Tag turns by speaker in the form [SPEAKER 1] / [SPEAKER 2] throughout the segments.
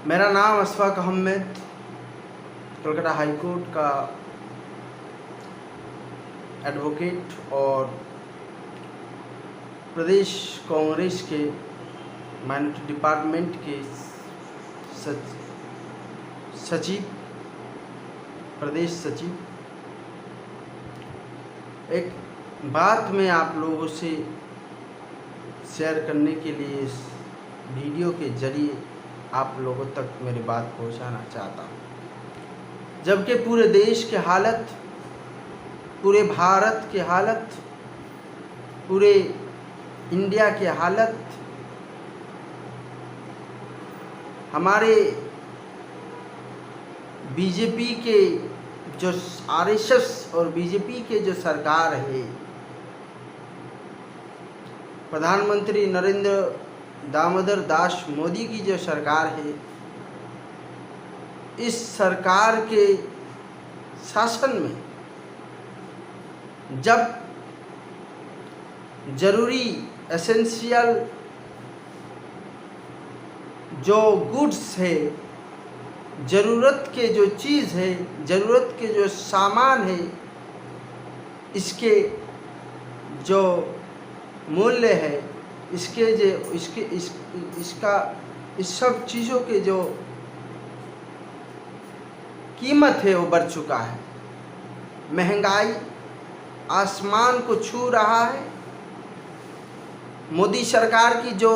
[SPEAKER 1] मेरा नाम Ashfaq Ahmad, Calcutta high court का एडवोकेट और प्रदेश कांग्रेस के माइनॉरिटी डिपार्टमेंट के सचिव, प्रदेश सचिव। एक बात मैं आप लोगों से शेयर करने के लिए इस वीडियो के जरिए आप लोगों तक मेरी बात पहुंचाना चाहता हूं। जबकि पूरे देश की हालत, पूरे भारत की हालत, पूरे इंडिया की हालत, हमारे बीजेपी के जो आरएसएस और बीजेपी के जो सरकार है, प्रधानमंत्री नरेंद्र दामोदर दास मोदी की जो सरकार है, इस सरकार के शासन में जब जरूरी एसेंशियल जो गुड्स है, ज़रूरत के जो चीज़ है, ज़रूरत के जो सामान है, इसके जो मूल्य है, इसके जो इसका इस सब चीज़ों के जो कीमत है वो बढ़ चुका है। महंगाई आसमान को छू रहा है। मोदी सरकार की जो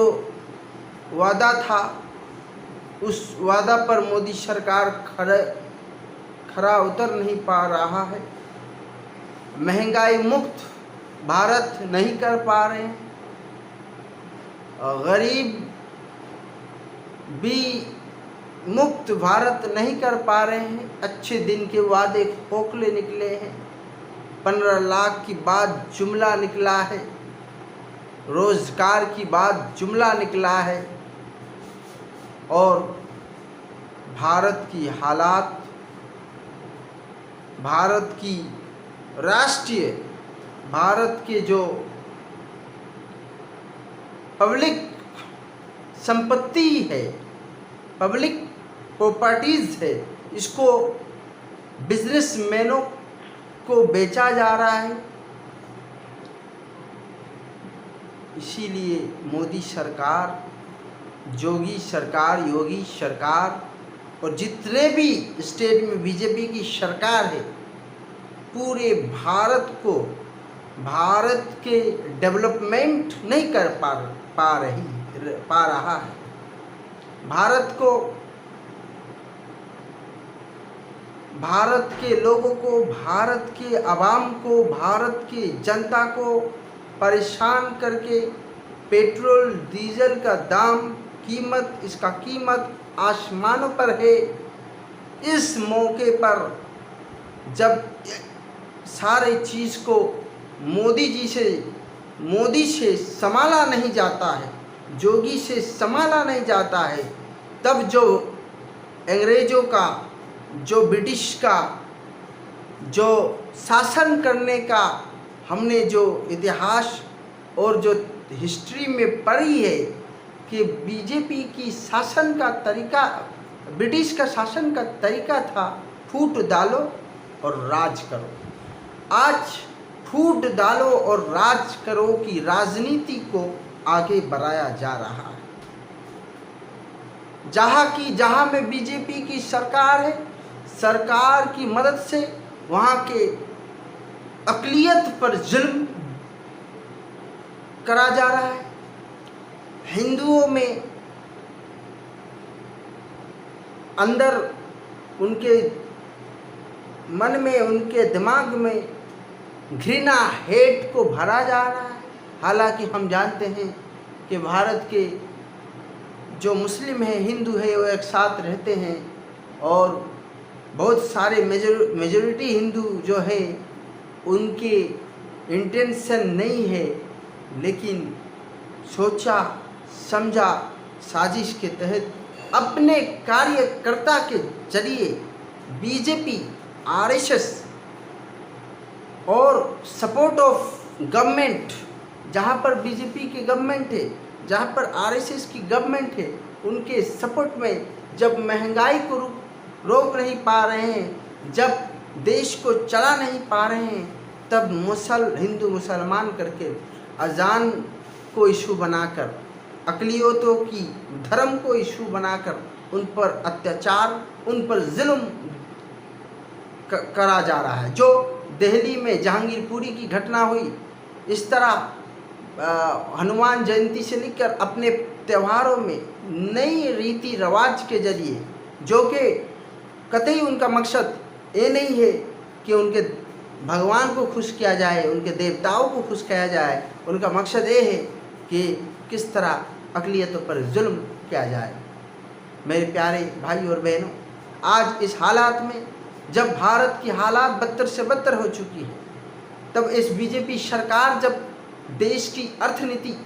[SPEAKER 1] वादा था, उस वादा पर मोदी सरकार खरा उतर नहीं पा रहा है। महंगाई मुक्त भारत नहीं कर पा रहे हैं। गरीब भी मुक्त भारत नहीं कर पा रहे हैं। अच्छे दिन के वादे खोखले निकले हैं। 15 लाख की बात जुमला निकला है। रोजगार की बात जुमला निकला है। और भारत की हालात, भारत की राष्ट्रीय, भारत के जो पब्लिक संपत्ति है, पब्लिक प्रॉपर्टीज़ है, इसको बिजनेसमैनों को बेचा जा रहा है। इसीलिए मोदी सरकार, योगी सरकार, योगी सरकार और जितने भी स्टेट में बीजेपी की सरकार है, पूरे भारत को, भारत के डेवलपमेंट नहीं कर पा रहा है। भारत को, भारत के लोगों को, भारत के आवाम को, भारत की जनता को परेशान करके पेट्रोल डीजल का दाम, कीमत, इसका कीमत आसमानों पर है। इस मौके पर जब सारे चीज़ को मोदी से संभाला नहीं जाता है, योगी से संभाला नहीं जाता है, तब जो अंग्रेज़ों का, जो ब्रिटिश का जो शासन करने का हमने जो इतिहास और जो हिस्ट्री में पढ़ी है कि बीजेपी की शासन का तरीका, ब्रिटिश का शासन का तरीका था फूट डालो और राज करो। आज फूट डालो और राज करो की राजनीति को आगे बढ़ाया जा रहा है। जहाँ में बीजेपी की सरकार है, सरकार की मदद से वहाँ के अक़लियत पर जुल्म करा जा रहा है। हिंदुओं में अंदर, उनके मन में, उनके दिमाग में घृणा, हेट को भरा जा रहा है। हालांकि हम जानते हैं कि भारत के जो मुस्लिम हैं, हिंदू हैं, वो एक साथ रहते हैं और बहुत सारे मेजॉरिटी हिंदू जो है उनके इंटेंशन नहीं है, लेकिन सोचा समझा साजिश के तहत अपने कार्यकर्ता के जरिए बीजेपी, आरएसएस और सपोर्ट ऑफ गवर्नमेंट, जहाँ पर बीजेपी की गवर्नमेंट है, जहाँ पर आरएसएस की गवर्नमेंट है, उनके सपोर्ट में जब महंगाई को रोक नहीं पा रहे हैं, जब देश को चला नहीं पा रहे हैं, तब हिंदू मुसलमान करके अजान को इशू बनाकर, अक़लियतों की धर्म को इशू बनाकर उन पर अत्याचार, उन पर जुल्म करा जा रहा है। जो दिल्ली में जहांगीरपुरी की घटना हुई, इस तरह हनुमान जयंती से लेकर अपने त्योहारों में नई रीति रिवाज के जरिए, जो कि कतई उनका मकसद ये नहीं है कि उनके भगवान को खुश किया जाए, उनके देवताओं को खुश किया जाए, उनका मकसद ये है कि किस तरह अक़लियतों पर जुल्म किया जाए। मेरे प्यारे भाई और बहनों, आज इस हालात में जब भारत की हालात बदतर से बदतर हो चुकी है, तब इस बीजेपी सरकार जब देश की अर्थनीति,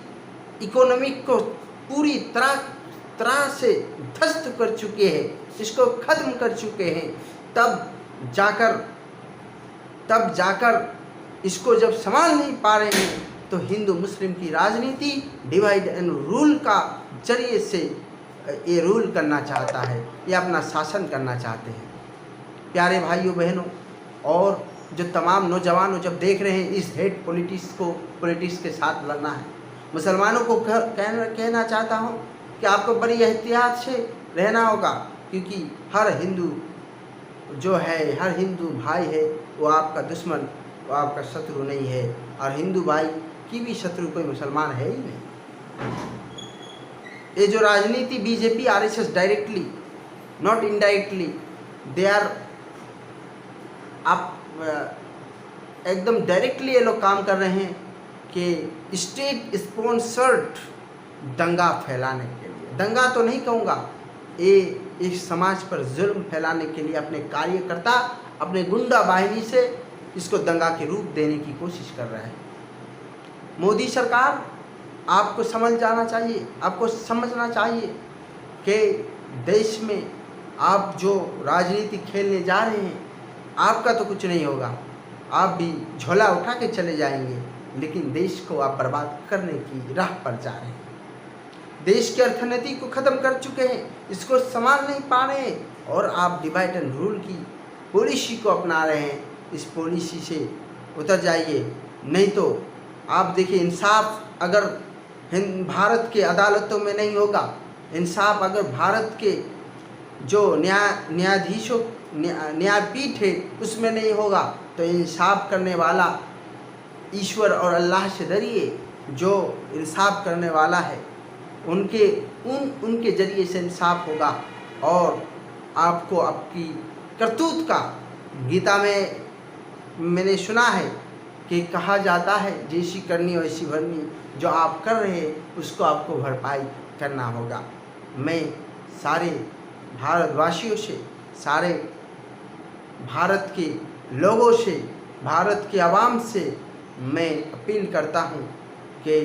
[SPEAKER 1] इकोनॉमिक को पूरी तरह से ध्वस्त कर चुके हैं, इसको ख़त्म कर चुके हैं, तब जाकर इसको जब संभाल नहीं पा रहे हैं, तो हिंदू मुस्लिम की राजनीति डिवाइड एंड रूल का जरिए से ये रूल करना चाहता है, ये अपना शासन करना चाहते हैं। प्यारे भाइयों बहनों, और जो तमाम नौजवानों जब देख रहे हैं इस हेट पॉलिटिक्स के साथ लड़ना है, मुसलमानों को कहना चाहता हूँ कि आपको बड़ी एहतियात से रहना होगा, क्योंकि हर हिंदू जो है, हर हिंदू भाई है, वो आपका दुश्मन, वो आपका शत्रु नहीं है, और हिंदू भाई की भी शत्रु कोई मुसलमान है ही नहीं। ये जो राजनीति BJP RSS directly not indirectly they are आप एकदम डायरेक्टली ये लोग काम कर रहे हैं कि स्टेट स्पॉन्सर्ड दंगा फैलाने के लिए, दंगा तो नहीं कहूँगा, ये इस समाज पर जुल्म फैलाने के लिए अपने कार्यकर्ता, अपने गुंडा बाहिनी से इसको दंगा के रूप देने की कोशिश कर रहा है। मोदी सरकार, आपको समझ जाना चाहिए, आपको समझना चाहिए कि देश में आप जो राजनीति खेलने जा रहे हैं, आपका तो कुछ नहीं होगा, आप भी झोला उठा के चले जाएंगे, लेकिन देश को आप बर्बाद करने की राह पर जा रहे हैं। देश की अर्थनीति को ख़त्म कर चुके हैं, इसको संभाल नहीं पा रहे हैं, और आप डिवाइड एंड रूल की पॉलिसी को अपना रहे हैं। इस पॉलिसी से उतर जाइए, नहीं तो आप देखिए, इंसाफ अगर भारत के अदालतों में नहीं होगा, इंसाफ अगर भारत के जो न्यायाधीशों न्यायपीठ है उसमें नहीं होगा, तो इंसाफ करने वाला ईश्वर और अल्लाह से डरिए, जो इंसाफ करने वाला है उनके जरिए से इंसाफ होगा, और आपको आपकी करतूत का, गीता में मैंने सुना है कि कहा जाता है, जैसी करनी वैसी भरनी, जो आप कर रहे हैं उसको आपको भरपाई करना होगा। मैं सारे भारतवासियों से, सारे भारत के लोगों से, भारत के आवाम से मैं अपील करता हूँ कि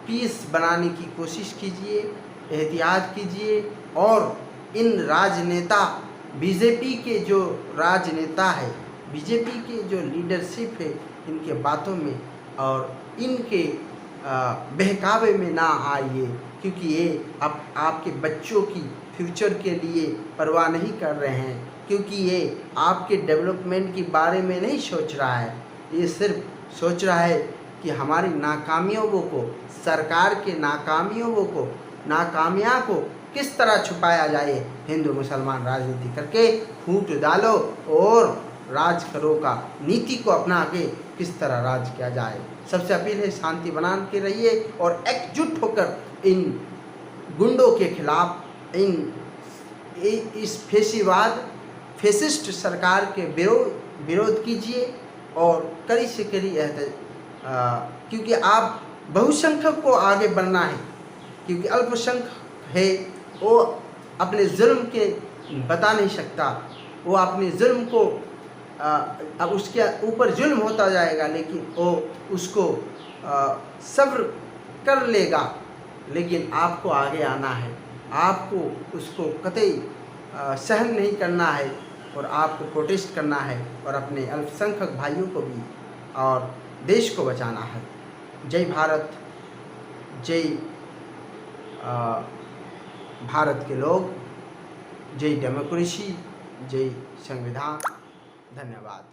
[SPEAKER 1] पीस बनाने की कोशिश कीजिए, एहतियात कीजिए, और इन राजनेता, बीजेपी के जो राजनेता है, बीजेपी के जो लीडरशिप है, इनके बातों में और इनके बहकावे में ना आइए, क्योंकि ये अब आपके बच्चों की फ्यूचर के लिए परवाह नहीं कर रहे हैं, क्योंकि ये आपके डेवलपमेंट के बारे में नहीं सोच रहा है, ये सिर्फ सोच रहा है कि हमारी नाकामियों को, सरकार के नाकामियाँ को किस तरह छुपाया जाए, हिंदू मुसलमान राजनीति करके फूट डालो और राज करो का नीति को अपना के किस तरह राज किया जाए। सबसे अपील है, शांति बना के रहिए और एकजुट होकर इन गुंडों के खिलाफ, इस फेसिस्ट सरकार के विरोध कीजिए, और कड़ी से कड़ी क्योंकि आप बहुसंख्यक को आगे बढ़ना है, क्योंकि अल्पसंख्यक है वो अपने जुल्म के बता नहीं सकता, वो अपने जुल्म को अब उसके ऊपर जुल्म होता जाएगा, लेकिन वो उसको सब्र कर लेगा, लेकिन आपको आगे आना है, आपको उसको कतई सहन नहीं करना है, और आपको प्रोटेस्ट करना है, और अपने अल्पसंख्यक भाइयों को भी और देश को बचाना है। जय भारत, जय भारत के लोग। जय डेमोक्रेसी, जय संविधान। धन्यवाद।